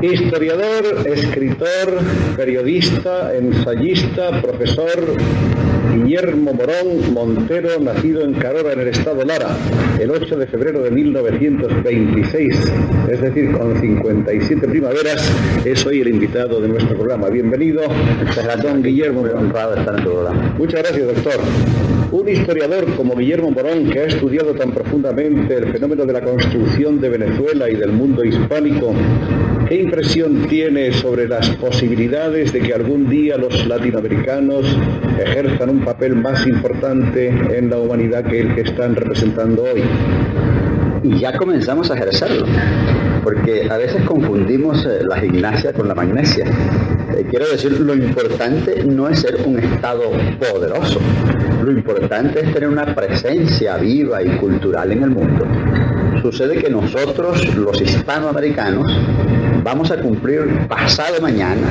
Historiador, escritor, periodista, ensayista, profesor Guillermo Morón Montero, nacido en Carora, en el estado Lara, el 8 de febrero de 1926, es decir, con 57 primaveras, es hoy el invitado de nuestro programa. Bienvenido, don Guillermo Morón. Muy honrado de estar en tu programa. Muchas gracias, doctor. Un historiador como Guillermo Morón, que ha estudiado tan profundamente el fenómeno de la construcción de Venezuela y del mundo hispánico, ¿qué impresión tiene sobre las posibilidades de que algún día los latinoamericanos ejerzan un papel más importante en la humanidad que el que están representando hoy? Y ya comenzamos a ejercerlo, porque a veces confundimos la gimnasia con la magnesia. Quiero decir, lo importante no es ser un Estado poderoso, lo importante es tener una presencia viva y cultural en el mundo. Sucede que nosotros, los hispanoamericanos, vamos a cumplir pasado mañana,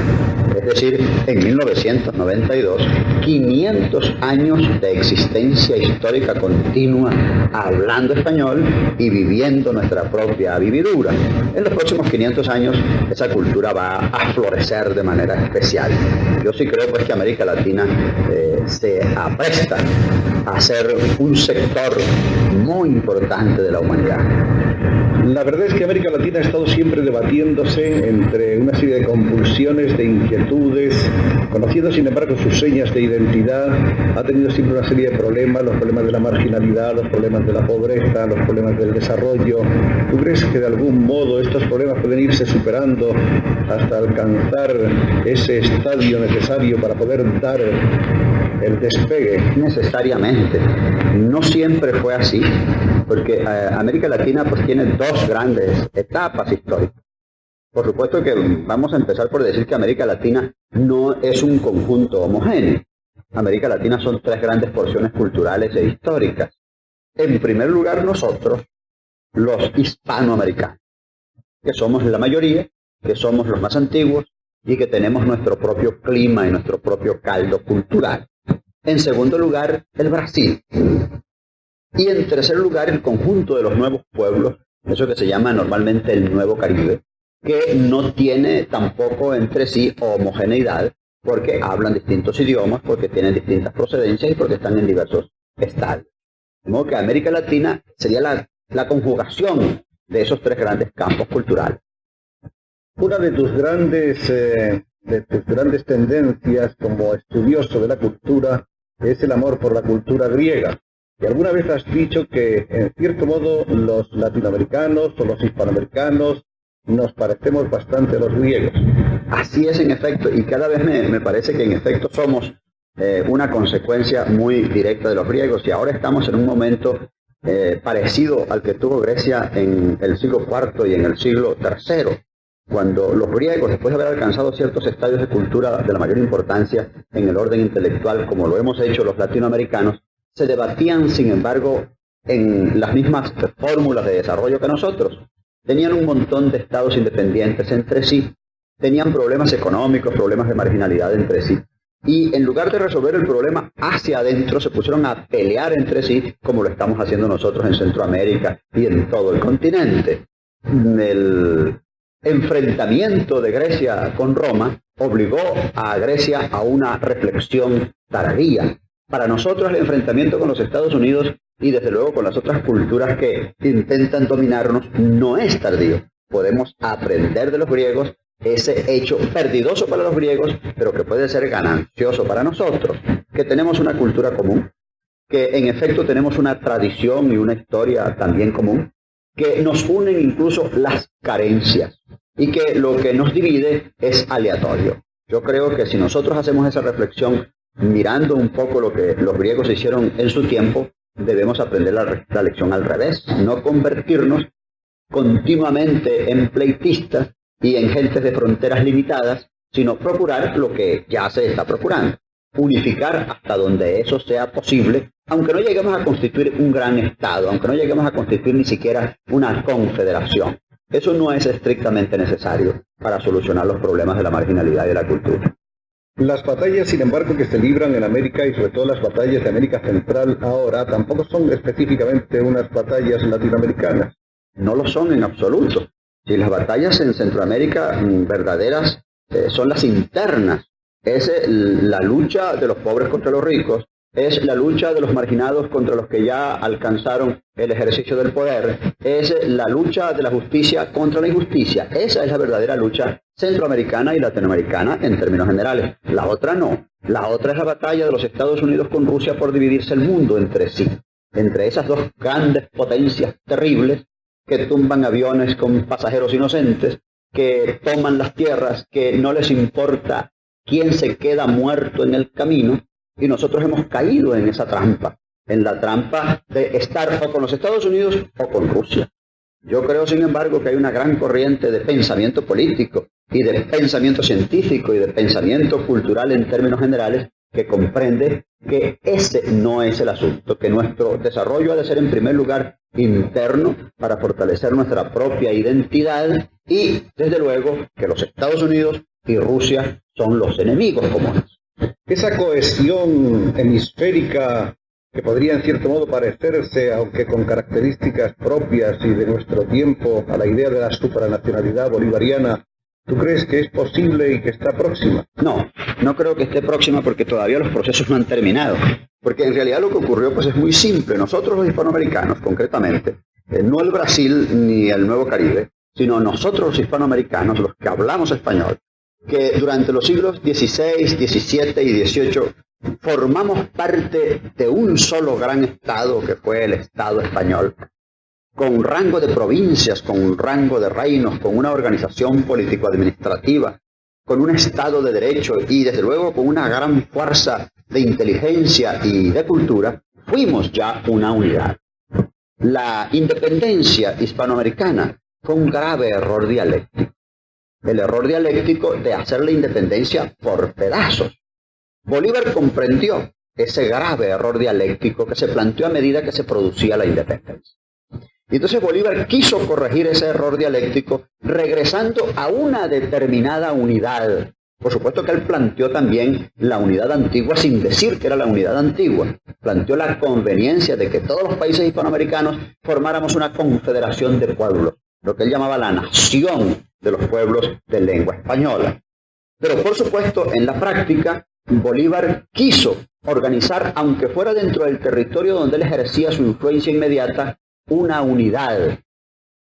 es decir, en 1992, 500 años de existencia histórica continua, hablando español y viviendo nuestra propia vividura. En los próximos 500 años, esa cultura va a florecer de manera especial. Yo sí creo pues que América Latina se apresta a ser un sector muy importante de la humanidad. La verdad es que América Latina ha estado siempre debatiéndose entre una serie de convulsiones, de inquietudes, conociendo sin embargo sus señas de identidad. Ha tenido siempre una serie de problemas, los problemas de la marginalidad, los problemas de la pobreza, los problemas del desarrollo. ¿Tú crees que de algún modo estos problemas pueden irse superando hasta alcanzar ese estadio necesario para poder dar el despegue? Necesariamente. No siempre fue así, porque América Latina pues tiene dos grandes etapas históricas. Por supuesto que vamos a empezar por decir que América Latina no es un conjunto homogéneo. América Latina son tres grandes porciones culturales e históricas. En primer lugar, nosotros, los hispanoamericanos, que somos la mayoría, que somos los más antiguos y que tenemos nuestro propio clima y nuestro propio caldo cultural. En segundo lugar, el Brasil. Y en tercer lugar, el conjunto de los nuevos pueblos, eso que se llama normalmente el Nuevo Caribe, que no tiene tampoco entre sí homogeneidad, porque hablan distintos idiomas, porque tienen distintas procedencias y porque están en diversos estados. De modo que América Latina sería la conjugación de esos tres grandes campos culturales. Una de tus grandes tendencias como estudioso de la cultura es el amor por la cultura griega. Y alguna vez has dicho que, en cierto modo, los latinoamericanos o los hispanoamericanos nos parecemos bastante a los griegos. Así es, en efecto, y cada vez me parece que en efecto somos una consecuencia muy directa de los griegos, y ahora estamos en un momento parecido al que tuvo Grecia en el siglo IV y en el siglo III, cuando los griegos, después de haber alcanzado ciertos estadios de cultura de la mayor importancia en el orden intelectual, como lo hemos hecho los latinoamericanos, se debatían, sin embargo, en las mismas fórmulas de desarrollo que nosotros. Tenían un montón de estados independientes entre sí, tenían problemas económicos, problemas de marginalidad entre sí, y en lugar de resolver el problema hacia adentro, se pusieron a pelear entre sí, como lo estamos haciendo nosotros en Centroamérica y en todo el continente. El enfrentamiento de Grecia con Roma obligó a Grecia a una reflexión tardía. Para nosotros el enfrentamiento con los Estados Unidos y desde luego con las otras culturas que intentan dominarnos no es tardío. Podemos aprender de los griegos ese hecho perdidoso para los griegos, pero que puede ser ganancioso para nosotros, que tenemos una cultura común, que en efecto tenemos una tradición y una historia también común, que nos unen incluso las carencias y que lo que nos divide es aleatorio. Yo creo que si nosotros hacemos esa reflexión mirando un poco lo que los griegos hicieron en su tiempo, debemos aprender la lección al revés, no convertirnos continuamente en pleitistas y en gentes de fronteras limitadas, sino procurar lo que ya se está procurando, unificar hasta donde eso sea posible, aunque no lleguemos a constituir un gran Estado, aunque no lleguemos a constituir ni siquiera una confederación. Eso no es estrictamente necesario para solucionar los problemas de la marginalidad y de la cultura. Las batallas, sin embargo, que se libran en América y sobre todo las batallas de América Central ahora, tampoco son específicamente unas batallas latinoamericanas. No lo son en absoluto. Si las batallas en Centroamérica verdaderas son las internas, es la lucha de los pobres contra los ricos, es la lucha de los marginados contra los que ya alcanzaron el ejercicio del poder, es la lucha de la justicia contra la injusticia. Esa es la verdadera lucha centroamericana y latinoamericana en términos generales. La otra no. La otra es la batalla de los Estados Unidos con Rusia por dividirse el mundo entre sí, entre esas dos grandes potencias terribles que tumban aviones con pasajeros inocentes, que toman las tierras, que no les importa quién se queda muerto en el camino. Y nosotros hemos caído en esa trampa, en la trampa de estar o con los Estados Unidos o con Rusia. Yo creo, sin embargo, que hay una gran corriente de pensamiento político y de pensamiento científico y de pensamiento cultural en términos generales que comprende que ese no es el asunto, que nuestro desarrollo ha de ser en primer lugar interno para fortalecer nuestra propia identidad y, desde luego, que los Estados Unidos y Rusia son los enemigos comunes. Esa cohesión hemisférica que podría en cierto modo parecerse, aunque con características propias y de nuestro tiempo, a la idea de la supranacionalidad bolivariana, ¿tú crees que es posible y que está próxima? No, no creo que esté próxima porque todavía los procesos no han terminado. Porque en realidad lo que ocurrió pues es muy simple. Nosotros los hispanoamericanos, concretamente, no el Brasil ni el Nuevo Caribe, sino nosotros los hispanoamericanos, los que hablamos español, que durante los siglos XVI, XVII y XVIII formamos parte de un solo gran estado que fue el Estado español, con un rango de provincias, con un rango de reinos, con una organización político-administrativa, con un Estado de Derecho y desde luego con una gran fuerza de inteligencia y de cultura, fuimos ya una unidad. La independencia hispanoamericana fue un grave error dialéctico. El error dialéctico de hacer la independencia por pedazos. Bolívar comprendió ese grave error dialéctico que se planteó a medida que se producía la independencia. Y entonces Bolívar quiso corregir ese error dialéctico regresando a una determinada unidad. Por supuesto que él planteó también la unidad antigua sin decir que era la unidad antigua. Planteó la conveniencia de que todos los países hispanoamericanos formáramos una confederación de pueblos, lo que él llamaba la nación de los pueblos de lengua española. Pero por supuesto, en la práctica, Bolívar quiso organizar, aunque fuera dentro del territorio donde él ejercía su influencia inmediata, una unidad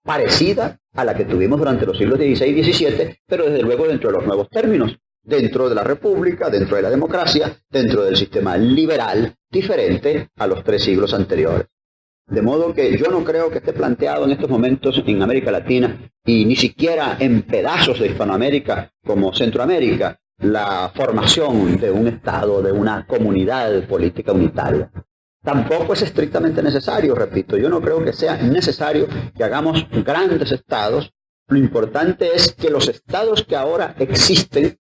parecida a la que tuvimos durante los siglos XVI y XVII, pero desde luego dentro de los nuevos términos, dentro de la república, dentro de la democracia, dentro del sistema liberal, diferente a los 3 siglos anteriores. De modo que yo no creo que esté planteado en estos momentos en América Latina y ni siquiera en pedazos de Hispanoamérica como Centroamérica la formación de un Estado, de una comunidad política unitaria. Tampoco es estrictamente necesario, repito, yo no creo que sea necesario que hagamos grandes estados. Lo importante es que los estados que ahora existen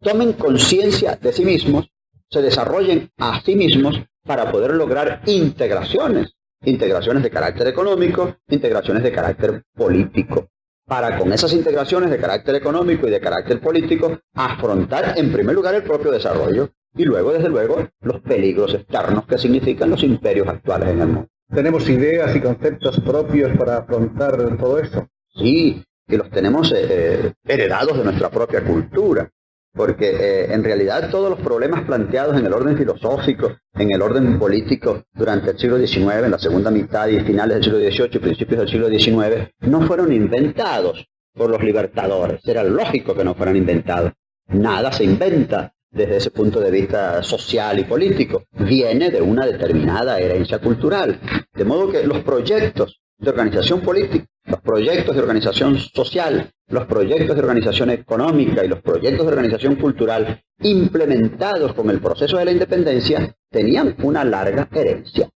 tomen conciencia de sí mismos, se desarrollen a sí mismos para poder lograr integraciones de carácter económico, integraciones de carácter político, para con esas integraciones de carácter económico y de carácter político afrontar en primer lugar el propio desarrollo y luego, desde luego, los peligros externos que significan los imperios actuales en el mundo. ¿Tenemos ideas y conceptos propios para afrontar todo esto? Sí, y los tenemos heredados de nuestra propia cultura. Porque en realidad todos los problemas planteados en el orden filosófico, en el orden político durante el siglo XIX, en la segunda mitad y finales del siglo XVIII y principios del siglo XIX, no fueron inventados por los libertadores. Era lógico que no fueran inventados. Nada se inventa desde ese punto de vista social y político. Viene de una determinada herencia cultural. De modo que los proyectos de organización política, los proyectos de organización social, los proyectos de organización económica y los proyectos de organización cultural implementados con el proceso de la independencia tenían una larga herencia.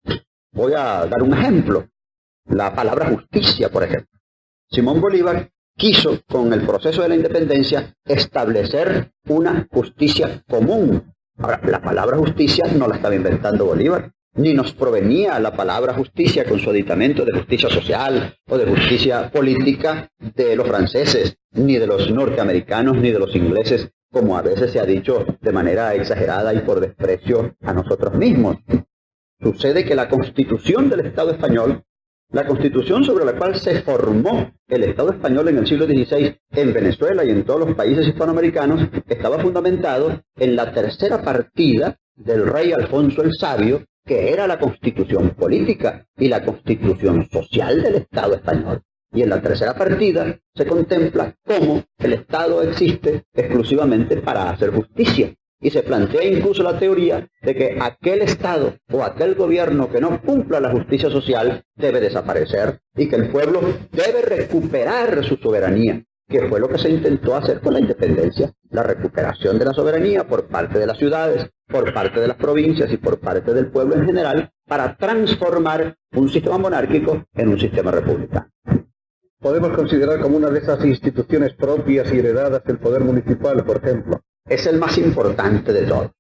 Voy a dar un ejemplo. La palabra justicia, por ejemplo. Simón Bolívar quiso, con el proceso de la independencia, establecer una justicia común. Ahora, la palabra justicia no la estaba inventando Bolívar, ni nos provenía la palabra justicia con su aditamento de justicia social o de justicia política de los franceses, ni de los norteamericanos, ni de los ingleses, como a veces se ha dicho de manera exagerada y por desprecio a nosotros mismos. Sucede que la Constitución del Estado español La constitución sobre la cual se formó el Estado español en el siglo XVI en Venezuela y en todos los países hispanoamericanos estaba fundamentado en la tercera partida del rey Alfonso el Sabio, que era la constitución política y la constitución social del Estado español. Y en la tercera partida se contempla cómo el Estado existe exclusivamente para hacer justicia. Y se plantea incluso la teoría de que aquel Estado o aquel gobierno que no cumpla la justicia social debe desaparecer y que el pueblo debe recuperar su soberanía, que fue lo que se intentó hacer con la independencia, la recuperación de la soberanía por parte de las ciudades, por parte de las provincias y por parte del pueblo en general, para transformar un sistema monárquico en un sistema republicano. Podemos considerar como una de esas instituciones propias y heredadas el poder municipal, por ejemplo. Es el más importante de todos,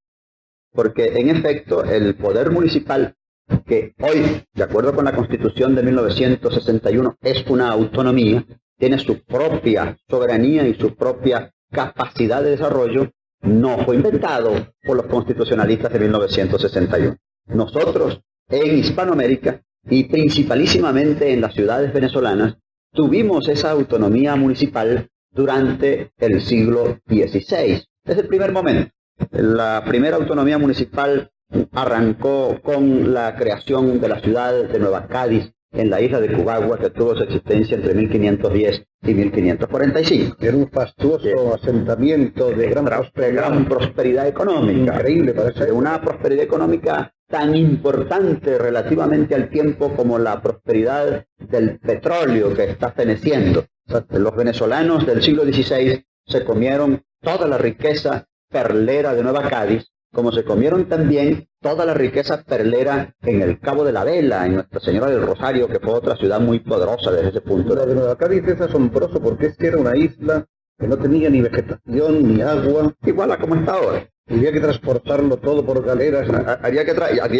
porque en efecto el poder municipal, que hoy, de acuerdo con la Constitución de 1961, es una autonomía, tiene su propia soberanía y su propia capacidad de desarrollo, no fue inventado por los constitucionalistas de 1961. Nosotros, en Hispanoamérica y principalísimamente en las ciudades venezolanas, tuvimos esa autonomía municipal durante el siglo XVI. Desde el primer momento. La primera autonomía municipal arrancó con la creación de la ciudad de Nueva Cádiz en la isla de Cubagua, que tuvo su existencia entre 1510 y 1545. Era un fastuoso asentamiento de gran prosperidad económica. Increíble para ser. Una prosperidad económica tan importante relativamente al tiempo como la prosperidad del petróleo que está feneciendo. Los venezolanos del siglo XVI se comieron toda la riqueza perlera de Nueva Cádiz, como se comieron también toda la riqueza perlera en el Cabo de la Vela, en Nuestra Señora del Rosario, que fue otra ciudad muy poderosa desde ese punto. La de Nueva Cádiz es asombroso porque es que era una isla que no tenía ni vegetación ni agua. Igual a como está ahora. Y había que transportarlo todo por galeras. Había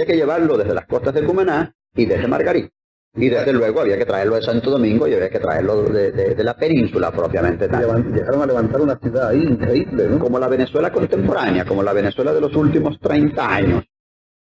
que llevarlo desde las costas de Cumaná y desde Margarita. Y desde luego había que traerlo de Santo Domingo y había que traerlo de la península propiamente tal. Llegaron a levantar una ciudad ahí increíble, ¿no? Como la Venezuela contemporánea, como la Venezuela de los últimos 30 años,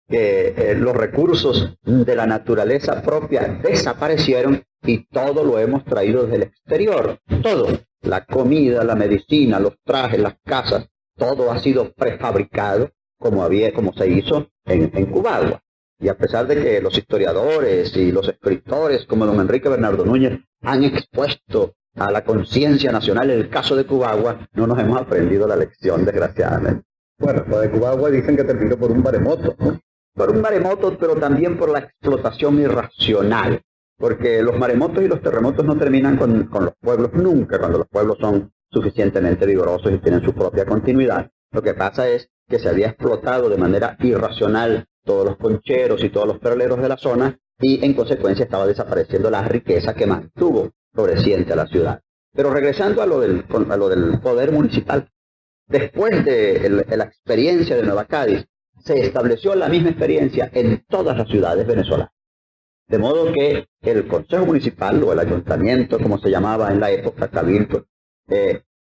que los recursos de la naturaleza propia desaparecieron y todo lo hemos traído desde el exterior. Todo, la comida, la medicina, los trajes, las casas, todo ha sido prefabricado como se hizo en Cubagua. Y a pesar de que los historiadores y los escritores como don Enrique Bernardo Núñez han expuesto a la conciencia nacional el caso de Cubagua, no nos hemos aprendido la lección, desgraciadamente. Bueno, lo de Cubagua dicen que terminó por un maremoto, ¿no? Por un maremoto, pero también por la explotación irracional. Porque los maremotos y los terremotos no terminan con los pueblos nunca, cuando los pueblos son suficientemente vigorosos y tienen su propia continuidad. Lo que pasa es que se había explotado de manera irracional todos los concheros y todos los perleros de la zona, y en consecuencia estaba desapareciendo la riqueza que mantuvo floreciente a la ciudad. Pero regresando a lo del poder municipal, después de la experiencia de Nueva Cádiz, se estableció la misma experiencia en todas las ciudades venezolanas. De modo que el Consejo Municipal, o el Ayuntamiento, como se llamaba en la época, Cabildo,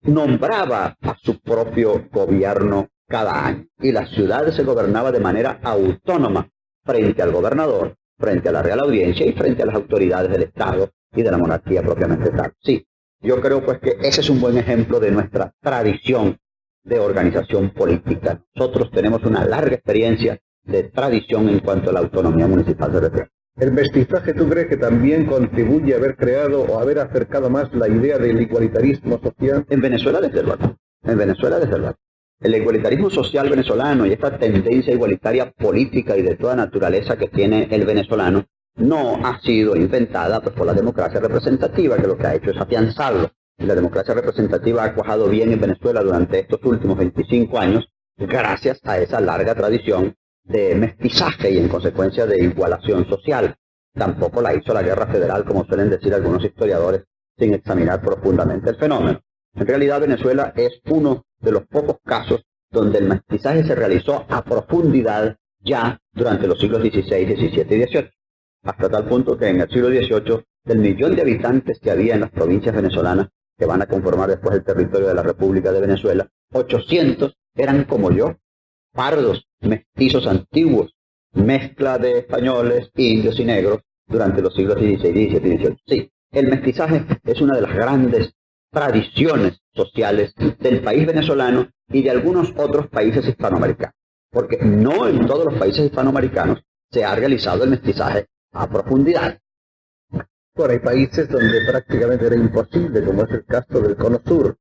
nombraba a su propio gobierno cada año. Y la ciudad se gobernaba de manera autónoma frente al gobernador, frente a la Real Audiencia y frente a las autoridades del Estado y de la monarquía propiamente tal. Sí, yo creo pues que ese es un buen ejemplo de nuestra tradición de organización política. Nosotros tenemos una larga experiencia de tradición en cuanto a la autonomía municipal se refiere. ¿El mestizaje tú crees que también contribuye a haber creado o haber acercado más la idea del igualitarismo social? En Venezuela desde luego. En Venezuela desde luego. El igualitarismo social venezolano y esta tendencia igualitaria política y de toda naturaleza que tiene el venezolano no ha sido inventada pues, por la democracia representativa, que lo que ha hecho es afianzarlo. Y la democracia representativa ha cuajado bien en Venezuela durante estos últimos 25 años gracias a esa larga tradición de mestizaje y en consecuencia de igualación social. Tampoco la hizo la guerra federal, como suelen decir algunos historiadores, sin examinar profundamente el fenómeno. En realidad Venezuela es uno de los pocos casos donde el mestizaje se realizó a profundidad ya durante los siglos XVI, XVII y XVIII. Hasta tal punto que en el siglo XVIII, del millón de habitantes que había en las provincias venezolanas, que van a conformar después el territorio de la República de Venezuela, 800 eran como yo, pardos, mestizos antiguos, mezcla de españoles, indios y negros, durante los siglos XVI, XVII y XVIII. Sí, el mestizaje es una de las grandes tradiciones sociales del país venezolano y de algunos otros países hispanoamericanos, porque no en todos los países hispanoamericanos se ha realizado el mestizaje a profundidad. Bueno, hay países donde prácticamente era imposible, como es el caso del Cono Sur.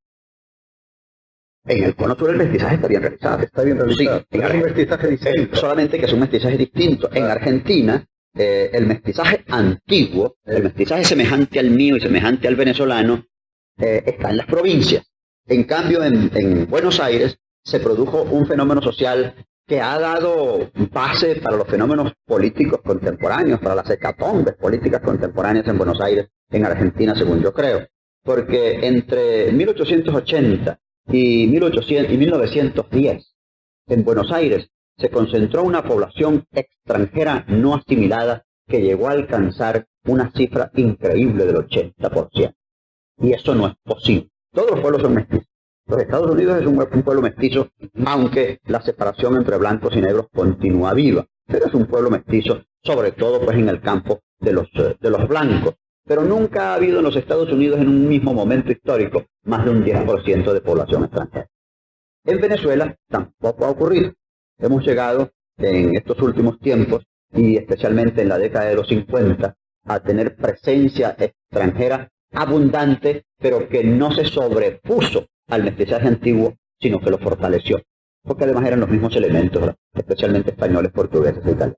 En el Cono Sur el mestizaje está bien realizado. Está bien realizado. Sí, es un mestizaje distinto. Solamente que es un mestizaje distinto. En Argentina, el mestizaje antiguo, el mestizaje semejante al mío y semejante al venezolano, está en las provincias. En cambio, en Buenos Aires se produjo un fenómeno social que ha dado base para los fenómenos políticos contemporáneos, para las hecatombes políticas contemporáneas en Buenos Aires, en Argentina, según yo creo. Porque entre 1880 y 1910, en Buenos Aires, se concentró una población extranjera no asimilada que llegó a alcanzar una cifra increíble del 80%. Y eso no es posible. Todos los pueblos son mestizos. Los Estados Unidos es un pueblo mestizo, aunque la separación entre blancos y negros continúa viva. Pero es un pueblo mestizo, sobre todo pues en el campo de los blancos. Pero nunca ha habido en los Estados Unidos en un mismo momento histórico más de un 10% de población extranjera. En Venezuela tampoco ha ocurrido. Hemos llegado en estos últimos tiempos, y especialmente en la década de los 50, a tener presencia extranjera abundante, pero que no se sobrepuso al mestizaje antiguo, sino que lo fortaleció. Porque además eran los mismos elementos, ¿verdad? Especialmente españoles, portugueses y italianos.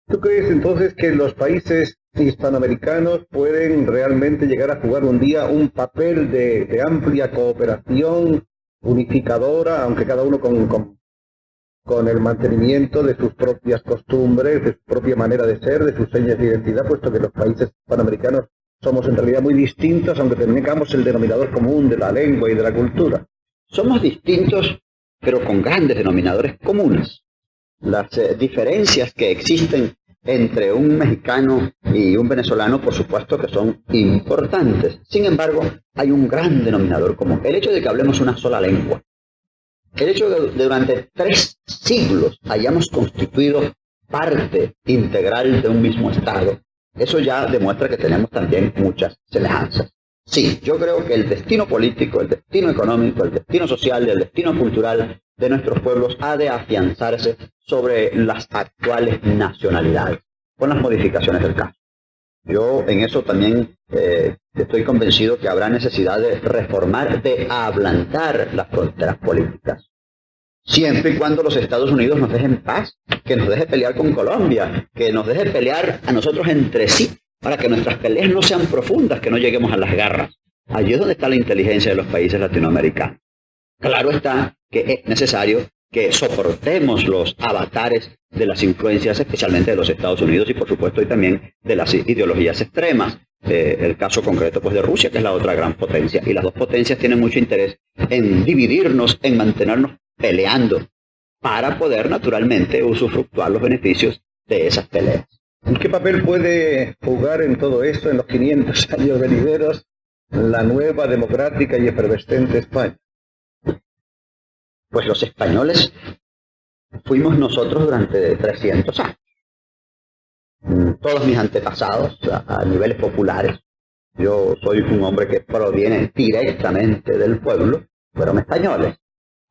¿Tú crees entonces que los países hispanoamericanos pueden realmente llegar a jugar un día un papel de amplia cooperación unificadora, aunque cada uno con el mantenimiento de sus propias costumbres, de su propia manera de ser, de sus señas de identidad, puesto que los países hispanoamericanos somos en realidad muy distintos, aunque tengamos el denominador común de la lengua y de la cultura? Somos distintos, pero con grandes denominadores comunes. Las diferencias que existen entre un mexicano y un venezolano, por supuesto que son importantes. Sin embargo, hay un gran denominador común. El hecho de que hablemos una sola lengua. El hecho de que durante 3 siglos hayamos constituido parte integral de un mismo Estado, eso ya demuestra que tenemos también muchas semejanzas. Sí, yo creo que el destino político, el destino económico, el destino social y el destino cultural de nuestros pueblos ha de afianzarse sobre las actuales nacionalidades, con las modificaciones del caso. Yo en eso también estoy convencido que habrá necesidad de reformar, de ablandar las fronteras políticas. Siempre y cuando los Estados Unidos nos dejen paz, que nos deje pelear con Colombia, que nos deje pelear a nosotros entre sí, para que nuestras peleas no sean profundas, que no lleguemos a las garras. Allí es donde está la inteligencia de los países latinoamericanos. Claro está que es necesario que soportemos los avatares de las influencias, especialmente de los Estados Unidos y por supuesto y también de las ideologías extremas. El caso concreto pues de Rusia, que es la otra gran potencia. Y las dos potencias tienen mucho interés en dividirnos, en mantenernos peleando, para poder naturalmente usufructuar los beneficios de esas peleas. ¿Y qué papel puede jugar en todo esto, en los 500 años venideros, la nueva, democrática y efervescente España? Pues los españoles fuimos nosotros durante 300 años. Todos mis antepasados, a niveles populares, yo soy un hombre que proviene directamente del pueblo, fueron españoles.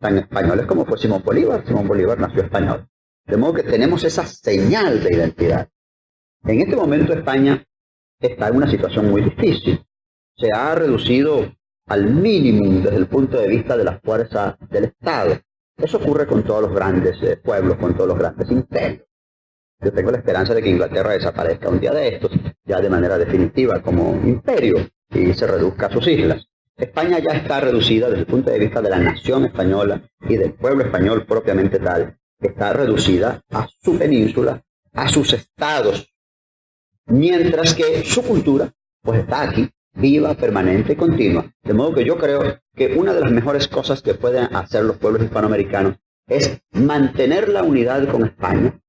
Tan españoles como fue Simón Bolívar. Simón Bolívar nació español. De modo que tenemos esa señal de identidad. En este momento España está en una situación muy difícil. Se ha reducido al mínimo desde el punto de vista de la fuerza del Estado. Eso ocurre con todos los grandes pueblos, con todos los grandes imperios. Yo tengo la esperanza de que Inglaterra desaparezca un día de estos, ya de manera definitiva como imperio, y se reduzca a sus islas. España ya está reducida desde el punto de vista de la nación española y del pueblo español propiamente tal. Está reducida a su península, a sus estados, mientras que su cultura pues está aquí, viva, permanente y continua. De modo que yo creo que una de las mejores cosas que pueden hacer los pueblos hispanoamericanos es mantener la unidad con España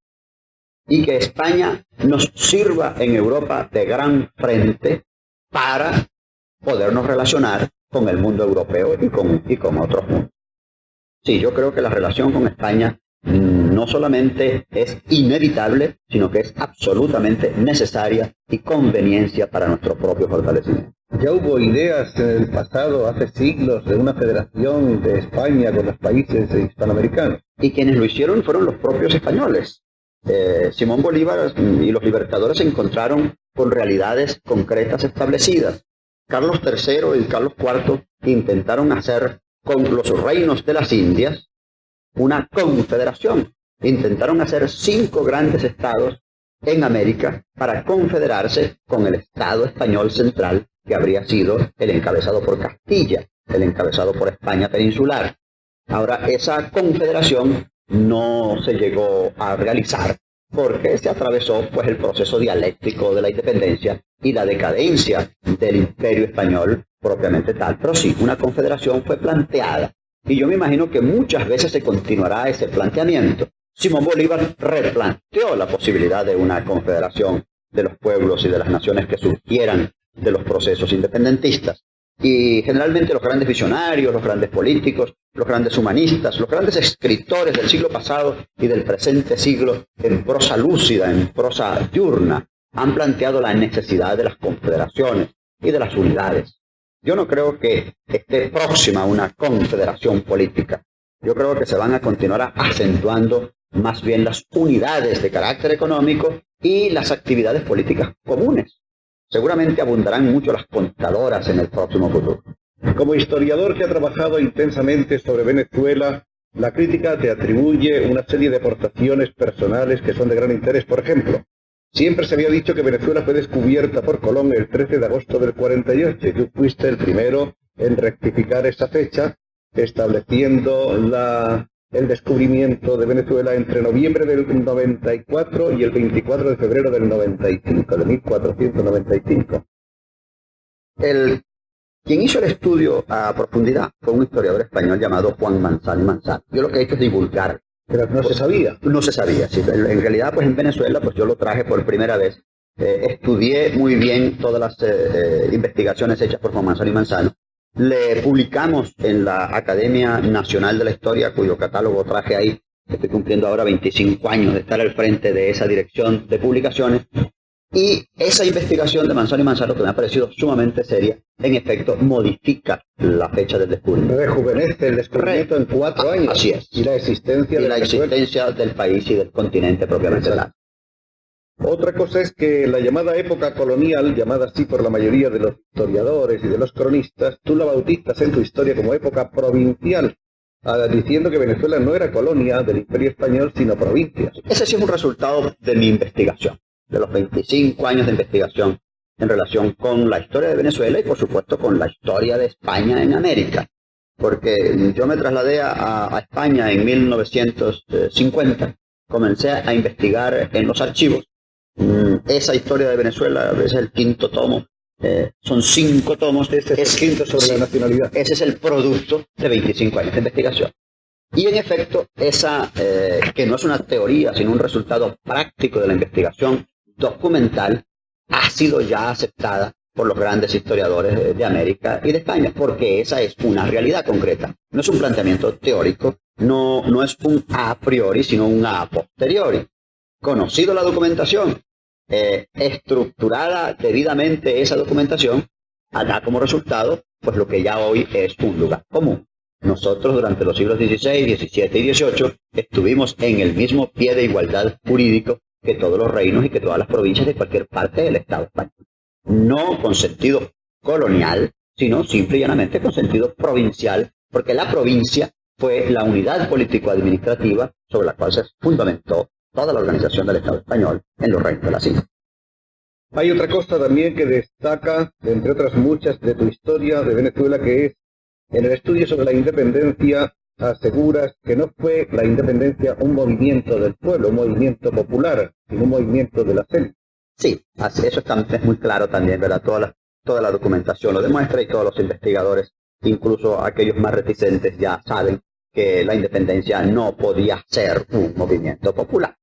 y que España nos sirva en Europa de gran frente para podernos relacionar con el mundo europeo y con otros mundos. Sí, yo creo que la relación con España no solamente es inevitable, sino que es absolutamente necesaria y conveniencia para nuestro propio fortalecimiento. Ya hubo ideas en el pasado, hace siglos, de una federación de España con los países hispanoamericanos. Y quienes lo hicieron fueron los propios españoles. Simón Bolívar y los libertadores se encontraron con realidades concretas establecidas. Carlos III y Carlos IV intentaron hacer con los reinos de las Indias una confederación. Intentaron hacer 5 grandes estados en América para confederarse con el Estado español central, que habría sido el encabezado por Castilla, el encabezado por España peninsular. Ahora, esa confederación no se llegó a realizar porque se atravesó pues el proceso dialéctico de la independencia y la decadencia del imperio español propiamente tal. Pero sí, una confederación fue planteada y yo me imagino que muchas veces se continuará ese planteamiento. Simón Bolívar replanteó la posibilidad de una confederación de los pueblos y de las naciones que surgieran de los procesos independentistas. Y generalmente los grandes visionarios, los grandes políticos, los grandes humanistas, los grandes escritores del siglo pasado y del presente siglo, en prosa lúcida, en prosa diurna, han planteado la necesidad de las confederaciones y de las unidades. Yo no creo que esté próxima a una confederación política. Yo creo que se van a continuar acentuando más bien las unidades de carácter económico y las actividades políticas comunes. Seguramente abundarán mucho las contadoras en el próximo futuro. Como historiador que ha trabajado intensamente sobre Venezuela, la crítica te atribuye una serie de aportaciones personales que son de gran interés. Por ejemplo, siempre se había dicho que Venezuela fue descubierta por Colón el 13 de agosto del 48. Y tú fuiste el primero en rectificar esa fecha, estableciendo el descubrimiento de Venezuela entre noviembre del 94 y el 24 de febrero del 95, de 1495. Quien hizo el estudio a profundidad fue un historiador español llamado Juan Manzano y Manzano. Yo lo que he hecho es divulgar. Pero no se sabía. No se sabía, sí. En realidad, pues en Venezuela, pues yo lo traje por primera vez. Estudié muy bien todas las investigaciones hechas por Juan Manzano y Manzano. Le publicamos en la Academia Nacional de la Historia, cuyo catálogo traje ahí. Estoy cumpliendo ahora 25 años de estar al frente de esa dirección de publicaciones. Y esa investigación de Manzano y Manzano, que me ha parecido sumamente seria, en efecto modifica la fecha del descubrimiento. Rejuvenece el descubrimiento en 4 años. Así es. Y la existencia del país y del continente propiamente tal. Otra cosa es que la llamada época colonial, llamada así por la mayoría de los historiadores y de los cronistas, tú la bautizas en tu historia como época provincial, diciendo que Venezuela no era colonia del Imperio Español, sino provincia. Ese sí es un resultado de mi investigación, de los 25 años de investigación en relación con la historia de Venezuela y por supuesto con la historia de España en América. Porque yo me trasladé a España en 1950, comencé a investigar en los archivos. Esa historia de Venezuela es el 5º tomo, son 5 tomos. Este es el 5º sobre la nacionalidad. Ese es el producto de 25 años de investigación. Y en efecto, esa que no es una teoría, sino un resultado práctico de la investigación documental, ha sido ya aceptada por los grandes historiadores de América y de España, porque esa es una realidad concreta. No es un planteamiento teórico, no es un a priori, sino un a posteriori. Conocido la documentación, estructurada debidamente esa documentación, da como resultado pues lo que ya hoy es un lugar común. Nosotros durante los siglos XVI, XVII y XVIII estuvimos en el mismo pie de igualdad jurídico que todos los reinos y que todas las provincias de cualquier parte del Estado español. No con sentido colonial, sino simple y llanamente con sentido provincial, porque la provincia fue la unidad político-administrativa sobre la cual se fundamentó toda la organización del Estado español en los reinos de las Indias. Hay otra cosa también que destaca, entre otras muchas, de tu historia de Venezuela, que es, en el estudio sobre la independencia, aseguras que no fue la independencia un movimiento del pueblo, un movimiento popular, sino un movimiento de la élite. Sí, eso es muy claro también, ¿verdad? Toda la documentación lo demuestra y todos los investigadores, incluso aquellos más reticentes, ya saben que la independencia no podía ser un movimiento popular.